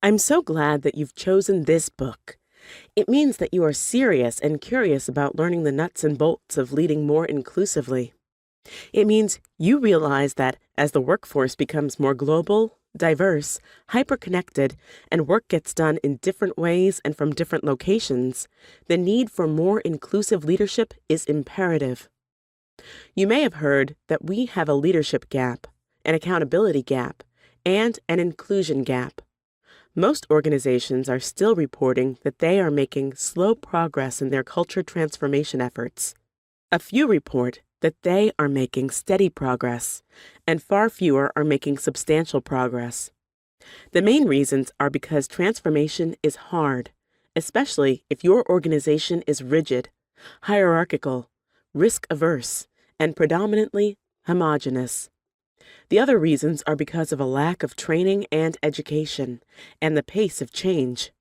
I'm so glad that you've chosen this book. It means that you are serious and curious about learning the nuts and bolts of leading more inclusively. It means you realize that as the workforce becomes more global, diverse, hyper-connected, and work gets done in different ways and from different locations, the need for more inclusive leadership is imperative. You may have heard that we have a leadership gap, an accountability gap, and an inclusion gap. Most organizations are still reporting that they are making slow progress in their culture transformation efforts. A few report that they are making steady progress, and far fewer are making substantial progress. The main reasons are because transformation is hard, especially if your organization is rigid, hierarchical, risk-averse, and predominantly homogeneous. The other reasons are because of a lack of training and education, and the pace of change.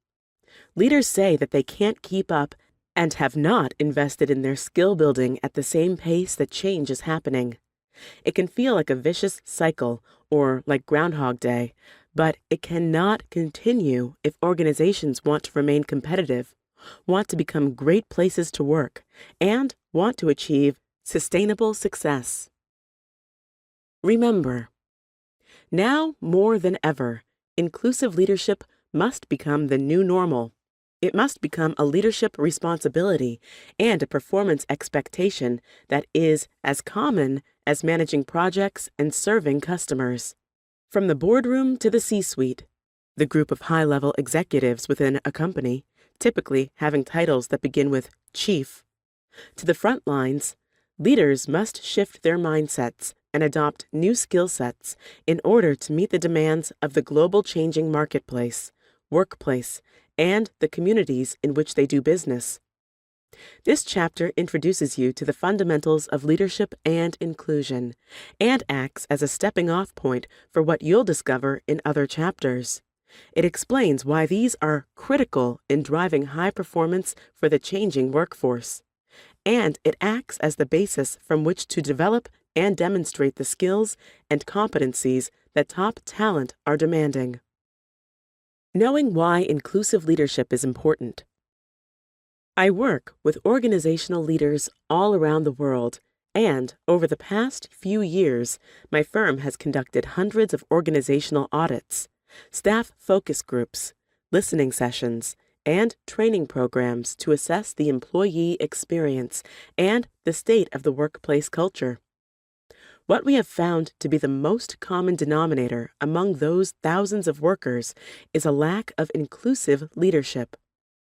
Leaders say that they can't keep up and have not invested in their skill building at the same pace that change is happening. It can feel like a vicious cycle or like Groundhog Day, but it cannot continue if organizations want to remain competitive, want to become great places to work, and want to achieve sustainable success. Remember, now more than ever, inclusive leadership must become the new normal. It must become a leadership responsibility and a performance expectation that is as common as managing projects and serving customers. From the boardroom to the C-suite, the group of high-level executives within a company, typically having titles that begin with chief, to the front lines, leaders must shift their mindsets and adopt new skill sets in order to meet the demands of the global changing marketplace, workplace, and the communities in which they do business. This chapter introduces you to the fundamentals of leadership and inclusion, and acts as a stepping-off point for what you'll discover in other chapters. It explains why these are critical in driving high performance for the changing workforce, and it acts as the basis from which to develop and demonstrate the skills and competencies that top talent are demanding. Knowing why inclusive leadership is important. I work with organizational leaders all around the world, and over the past few years, my firm has conducted hundreds of organizational audits, staff focus groups, listening sessions, and training programs to assess the employee experience and the state of the workplace culture. What we have found to be the most common denominator among those thousands of workers is a lack of inclusive leadership.